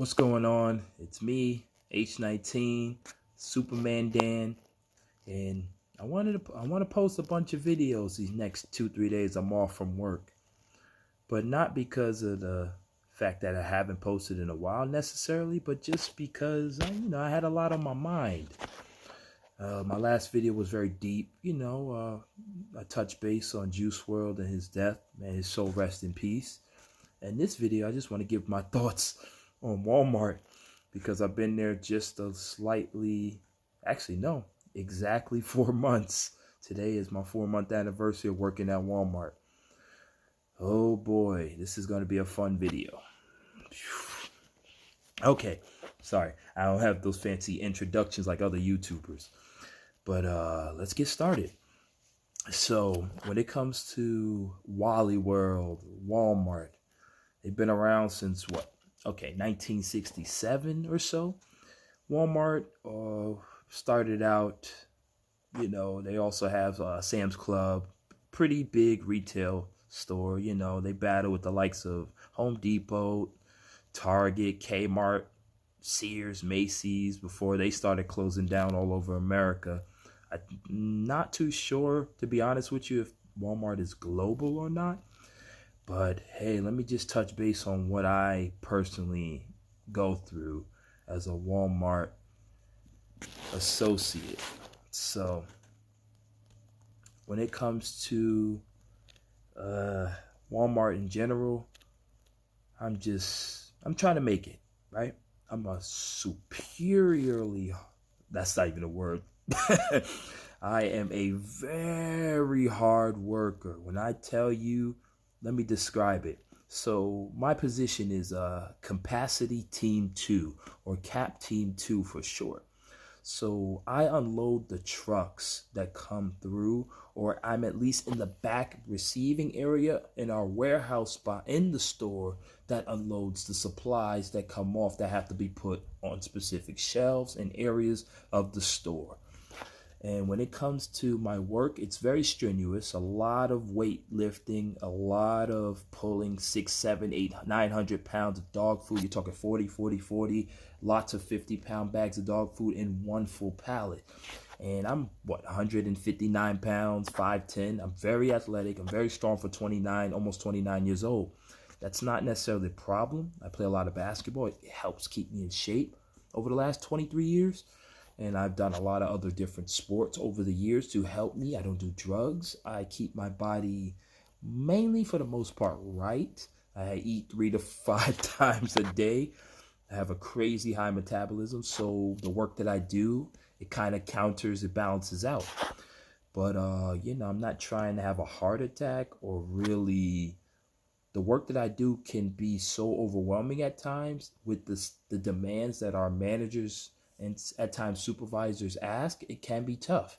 What's going on? It's me, H19, Superman Dan, and I want to post a bunch of videos these next 2-3 days. I'm off from work, but not because of the fact that I haven't posted in a while necessarily, but just because I had a lot on my mind. My last video was very deep. I touched base on Juice WRLD and his death. May his soul rest in peace. And this video, I just want to give my thoughts on Walmart because I've been there just exactly 4 months. Today is my 4-month anniversary of working at Walmart. Oh boy, this is going to be a fun video. Okay, sorry, I don't have those fancy introductions like other YouTubers. But let's get started. So when it comes to Wally World, Walmart, they've been around since what? Okay, 1967 or so. Walmart started out, they also have Sam's Club, pretty big retail store. They battle with the likes of Home Depot, Target, Kmart, Sears, Macy's before they started closing down all over America. I'm not too sure, to be honest with you, if Walmart is global or not. But hey, let me just touch base on what I personally go through as a Walmart associate. So when it comes to Walmart in general, I'm trying to make it, right? I'm a superiorly, that's not even a word. I am a very hard worker. When I tell you, let me describe it. So my position is Capacity Team 2, or CAP Team 2 for short. So I unload the trucks that come through, or I'm at least in the back receiving area in our warehouse spot in the store that unloads the supplies that come off that have to be put on specific shelves and areas of the store. And when it comes to my work, it's very strenuous. A lot of weight lifting, a lot of pulling 6, 7, 8, 900 pounds of dog food. You're talking 40. Lots of 50-pound bags of dog food in one full pallet. And I'm, 159 pounds, 5'10". I'm very athletic. I'm very strong for 29, almost 29 years old. That's not necessarily a problem. I play a lot of basketball. It helps keep me in shape over the last 23 years. And I've done a lot of other different sports over the years to help me. I don't do drugs. I keep my body mainly, for the most part, right. I eat 3 to 5 times a day. I have a crazy high metabolism. So the work that I do, it kind of counters, it balances out. But, I'm not trying to have a heart attack or really. The work that I do can be so overwhelming at times with the demands that our managers and at times supervisors ask. It can be tough.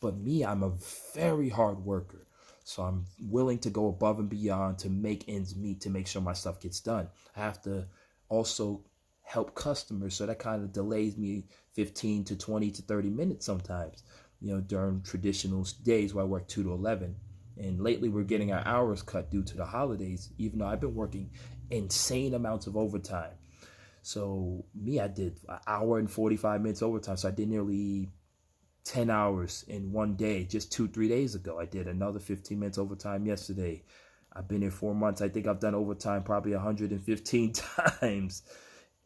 But me, I'm a very hard worker. So I'm willing to go above and beyond to make ends meet, to make sure my stuff gets done. I have to also help customers, so that kind of delays me 15 to 20 to 30 minutes sometimes, during traditional days where I work 2 to 11. And lately we're getting our hours cut due to the holidays, even though I've been working insane amounts of overtime. So me, I did an hour and 45 minutes overtime. So I did nearly 10 hours in one day just 2-3 days ago. I did another 15 minutes overtime yesterday. I've been here 4 months. I think I've done overtime probably 115 times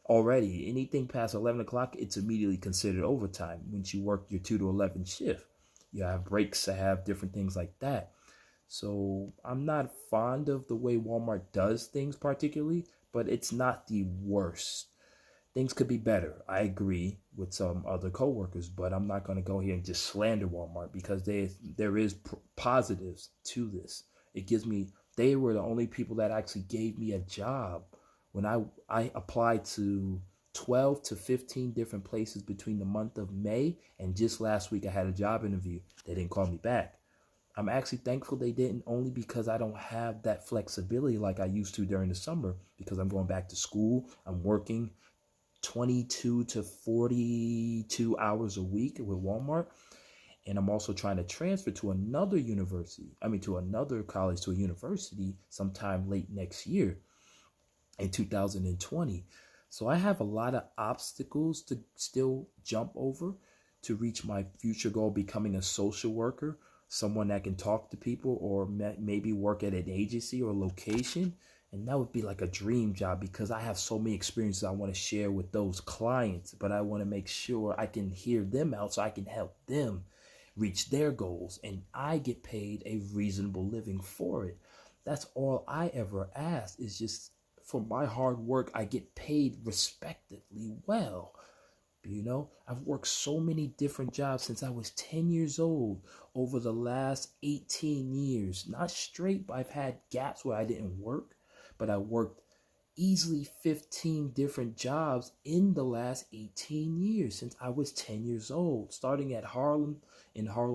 already. Anything past 11 o'clock, it's immediately considered overtime once you work your 2 to 11 shift. You have breaks, I have different things like that. So I'm not fond of the way Walmart does things particularly, but it's not the worst. Things could be better. I agree with some other coworkers, but I'm not going to go here and just slander Walmart because there is positives to this. They were the only people that actually gave me a job when I applied to 12 to 15 different places between the month of May, and just last week I had a job interview. They didn't call me back. I'm actually thankful they didn't, only because I don't have that flexibility like I used to during the summer, because I'm going back to school. I'm working 22 to 42 hours a week with Walmart. And I'm also trying to transfer to another college, to a university sometime late next year in 2020. So I have a lot of obstacles to still jump over to reach my future goal, becoming a social worker, someone that can talk to people, or maybe work at an agency or location. And that would be like a dream job because I have so many experiences I want to share with those clients, but I want to make sure I can hear them out so I can help them reach their goals and I get paid a reasonable living for it. That's all I ever ask, is just for my hard work, I get paid respectively well. You know, I've worked so many different jobs since I was 10 years old over the last 18 years. Not straight, but I've had gaps where I didn't work, but I worked easily 15 different jobs in the last 18 years since I was 10 years old, starting at Harlem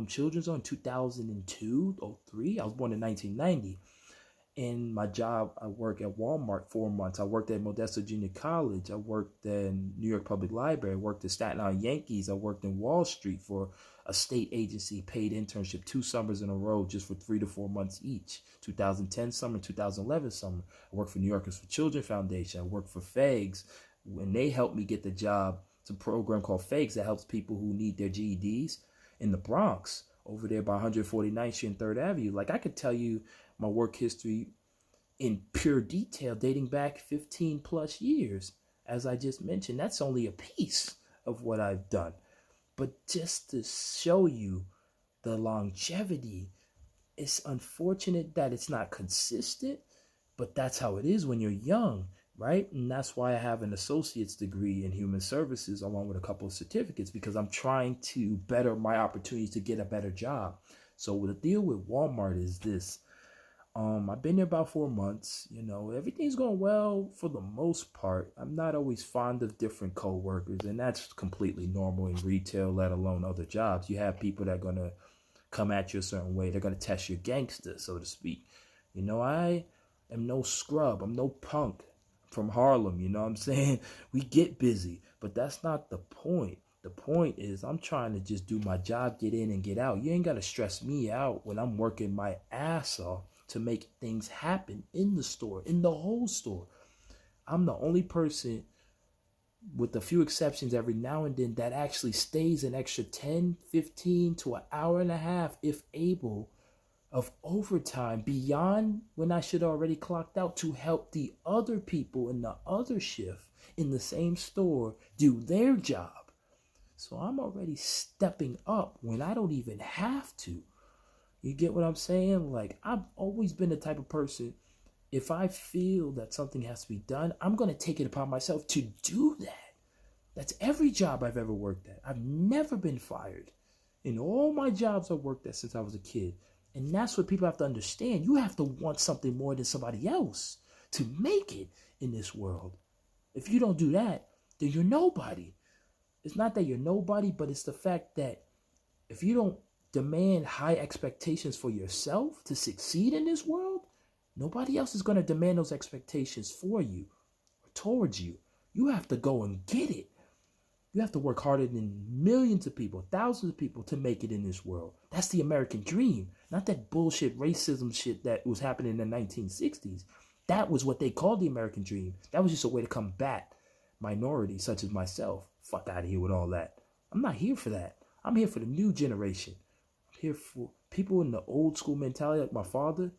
Children's Home in 2002 or 3. I was born in 1990. In my job, I work at Walmart 4 months. I worked at Modesto Junior College. I worked in New York Public Library. I worked at Staten Island Yankees. I worked in Wall Street for a state agency paid internship 2 summers in a row just for 3 to 4 months each. 2010 summer, 2011 summer. I worked for New Yorkers for Children Foundation. I worked for FEGS when they helped me get the job. It's a program called FEGS that helps people who need their GEDs in the Bronx over there by 149th Street and 3rd Avenue. Like, I could tell you my work history in pure detail dating back 15 plus years. As I just mentioned, that's only a piece of what I've done. But just to show you the longevity, it's unfortunate that it's not consistent, but that's how it is when you're young, right? And that's why I have an associate's degree in human services along with a couple of certificates, because I'm trying to better my opportunities to get a better job. So the deal with Walmart is this. I've been there about 4 months. You know, everything's going well for the most part. I'm not always fond of different coworkers, and that's completely normal in retail, let alone other jobs. You have people that are going to come at you a certain way. They're going to test your gangster, so to speak. You know, I am no scrub. I'm no punk from Harlem. You know what I'm saying? We get busy, but that's not the point. The point is I'm trying to just do my job, get in and get out. You ain't got to stress me out when I'm working my ass off to make things happen in the store, in the whole store. I'm the only person, with a few exceptions every now and then, that actually stays an extra 10, 15 to an hour and a half, if able, of overtime beyond when I should already clocked out to help the other people in the other shift in the same store do their job. So I'm already stepping up when I don't even have to. You get what I'm saying? Like, I've always been the type of person, if I feel that something has to be done, I'm going to take it upon myself to do that. That's every job I've ever worked at. I've never been fired in all my jobs I've worked at since I was a kid. And that's what people have to understand. You have to want something more than somebody else to make it in this world. If you don't do that, then you're nobody. It's not that you're nobody, but it's the fact that if you don't demand high expectations for yourself to succeed in this world, nobody else is going to demand those expectations for you or towards you. You have to go and get it. You have to work harder than millions of people, thousands of people to make it in this world. That's the American dream, not that bullshit racism shit that was happening in the 1960s. That was what they called the American dream. That was just a way to combat minorities such as myself. Fuck out of here with all that. I'm not here for that. I'm here for the new generation. Here for people in the old school mentality like my father.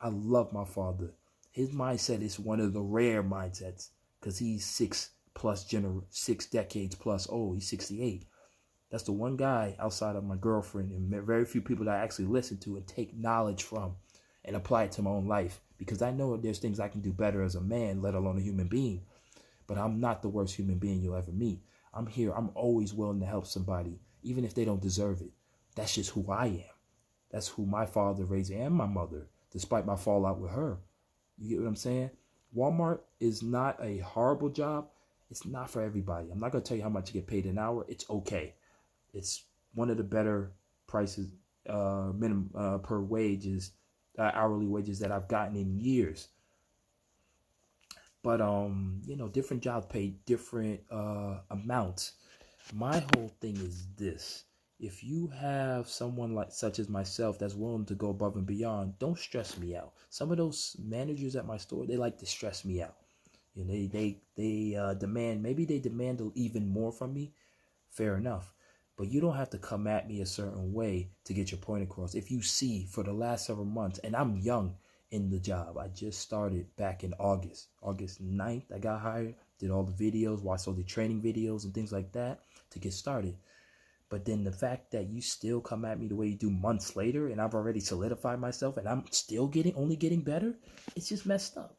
I love my father. His mindset is one of the rare mindsets because he's 6 decades plus old. He's 68. That's the one guy outside of my girlfriend and very few people that I actually listen to and take knowledge from and apply it to my own life, because I know there's things I can do better as a man, let alone a human being. But I'm not the worst human being you'll ever meet. I'm here. I'm always willing to help somebody, even if they don't deserve it. That's just who I am. That's who my father raised me and my mother, despite my fallout with her. You get what I'm saying? Walmart is not a horrible job. It's not for everybody. I'm not going to tell you how much you get paid an hour. It's okay. It's one of the better prices, minimum per wages, hourly wages that I've gotten in years. But, different jobs pay different amounts. My whole thing is this. If you have someone like such as myself that's willing to go above and beyond, don't stress me out. Some of those managers at my store, they like to stress me out. You know, they demand, maybe they demand even more from me. Fair enough. But you don't have to come at me a certain way to get your point across. If you see for the last several months, and I'm young in the job, I just started back in August 9th, I got hired, did all the videos, watched all the training videos and things like that to get started. But then the fact that you still come at me the way you do months later, and I've already solidified myself, and I'm still only getting better, it's just messed up.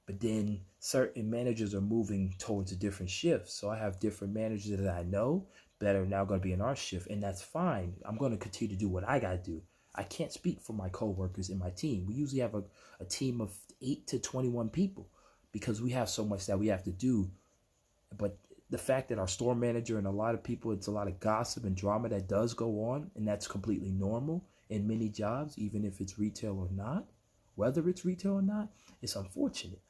But then certain managers are moving towards a different shift. So I have different managers that I know that are now going to be in our shift, and that's fine. I'm going to continue to do what I got to do. I can't speak for my coworkers in my team. We usually have a team of 8 to 21 people because we have so much that we have to do. But the fact that our store manager and a lot of people, it's a lot of gossip and drama that does go on, and that's completely normal in many jobs, even if it's retail or not. Whether it's retail or not, it's unfortunate.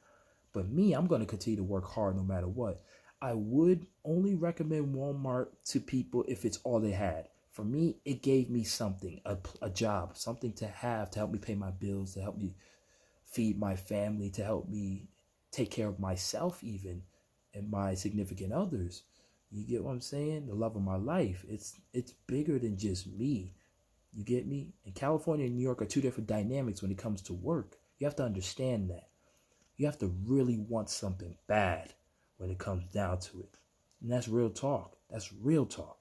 But me, I'm going to continue to work hard no matter what. I would only recommend Walmart to people if it's all they had. For me, it gave me something, a job, something to have to help me pay my bills, to help me feed my family, to help me take care of myself even and my significant others. You get what I'm saying? The love of my life. It's bigger than just me. You get me? And California and New York are two different dynamics when it comes to work. You have to understand that. You have to really want something bad when it comes down to it. And that's real talk. That's real talk.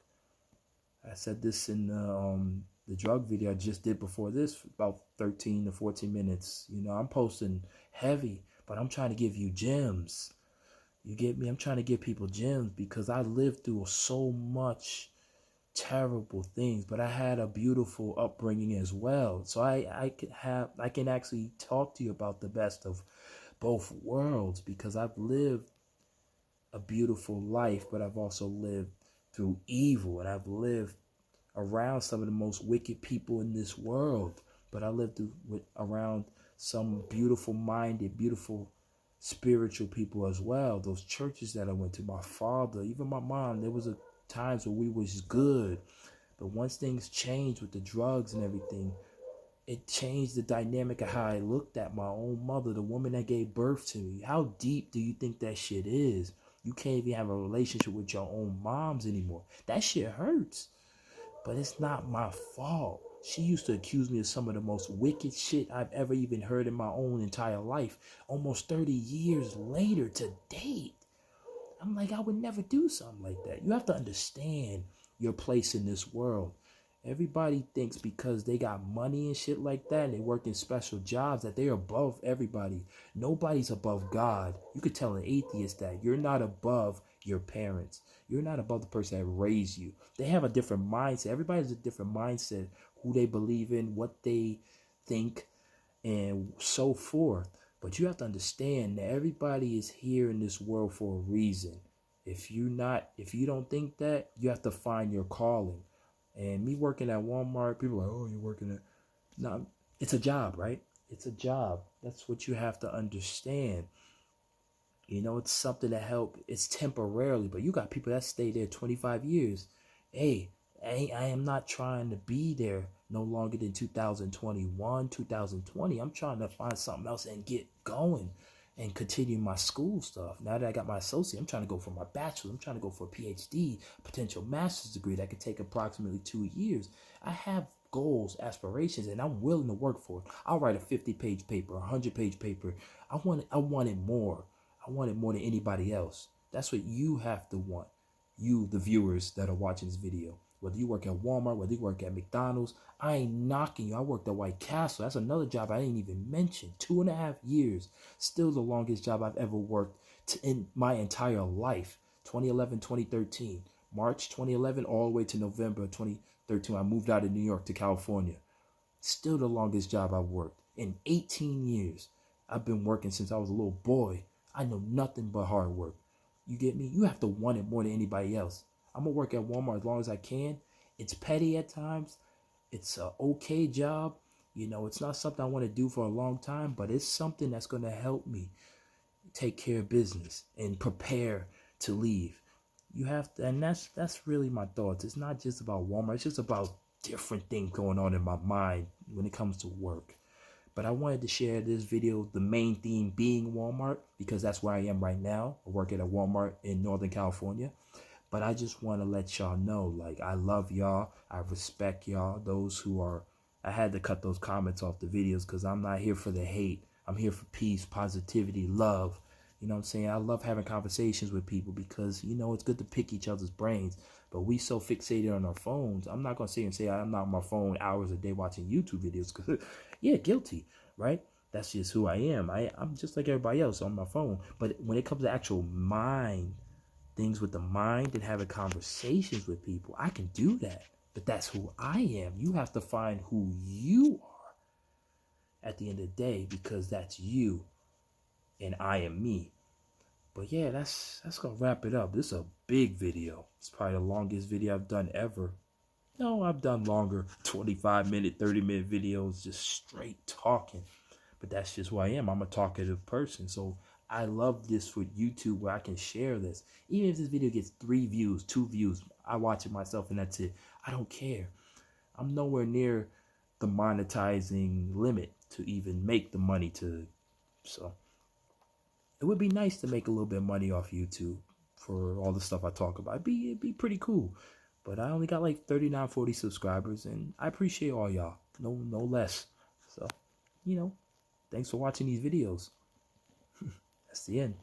I said this in the drug video I just did before this, about 13 to 14 minutes. You know, I'm posting heavy, but I'm trying to give you gems. You get me? I'm trying to give people gems because I lived through so much terrible things, but I had a beautiful upbringing as well. So I can actually talk to you about the best of both worlds because I've lived a beautiful life, but I've also lived through evil, and I've lived around some of the most wicked people in this world, but I lived around some beautiful minded, beautiful spiritual people as well. Those churches that I went to, my father, even my mom, there was times where we was good, but once things changed with the drugs and everything, it changed the dynamic of how I looked at my own mother, the woman that gave birth to me. How deep do you think that shit is? You can't even have a relationship with your own moms anymore. That shit hurts. But it's not my fault. She used to accuse me of some of the most wicked shit I've ever even heard in my own entire life. Almost 30 years later to date. I'm like, I would never do something like that. You have to understand your place in this world. Everybody thinks because they got money and shit like that and they work in special jobs that they're above everybody. Nobody's above God. You could tell an atheist that you're not above your parents. You're not above the person that raised you. They have a different mindset. Everybody has a different mindset, who they believe in, what they think, and so forth. But you have to understand that everybody is here in this world for a reason. If you don't think that, you have to find your calling. And me working at Walmart, people are like, oh, you're working at... No, it's a job, right? It's a job. That's what you have to understand. You know, it's something that it's temporarily, but you got people that stay there 25 years. Hey, I am not trying to be there no longer than 2021, 2020. I'm trying to find something else and get going and continue my school stuff. Now that I got my associate, I'm trying to go for my bachelor's. I'm trying to go for a PhD, potential master's degree that could take approximately 2 years. I have goals, aspirations, and I'm willing to work for it. I'll write a 50-page paper, a 100-page paper. I want it more. I want it more than anybody else. That's what you have to want. You, the viewers that are watching this video. Whether you work at Walmart, whether you work at McDonald's, I ain't knocking you. I worked at White Castle. That's another job I didn't even mention. 2.5 years. Still the longest job I've ever worked in my entire life. 2011, 2013. March 2011 all the way to November 2013. I moved out of New York to California. Still the longest job I've worked. In 18 years. I've been working since I was a little boy. I know nothing but hard work. You get me? You have to want it more than anybody else. I'm going to work at Walmart as long as I can. It's petty at times. It's an okay job. You know, it's not something I want to do for a long time, but it's something that's going to help me take care of business and prepare to leave. You have to, and that's really my thoughts. It's not just about Walmart. It's just about different things going on in my mind when it comes to work. But I wanted to share this video, the main theme being Walmart, because that's where I am right now. I work at a Walmart in Northern California. But I just want to let y'all know, like, I love y'all. I respect y'all. Those who are, I had to cut those comments off the videos because I'm not here for the hate. I'm here for peace, positivity, love. You know what I'm saying? I love having conversations with people because, you know, it's good to pick each other's brains. But we so fixated on our phones. I'm not going to sit and say I'm not on my phone hours a day watching YouTube videos because, yeah, guilty, right? That's just who I am. I'm just like everybody else on my phone. But when it comes to actual mind, things with the mind and having conversations with people, I can do that. But that's who I am. You have to find who you are at the end of the day because that's you and I am me. But yeah, that's gonna wrap it up. This is a big video. It's probably the longest video I've done ever. No, I've done longer 25-minute, 30-minute videos just straight talking. But that's just who I am. I'm a talkative person. So I love this for YouTube where I can share this. Even if this video gets 3 views, 2 views, I watch it myself and that's it. I don't care. I'm nowhere near the monetizing limit to even make the money to. So it would be nice to make a little bit of money off YouTube for all the stuff I talk about. It'd be pretty cool. But I only got like 39, 40 subscribers and I appreciate all y'all. No less. So, you know, thanks for watching these videos. That's the end.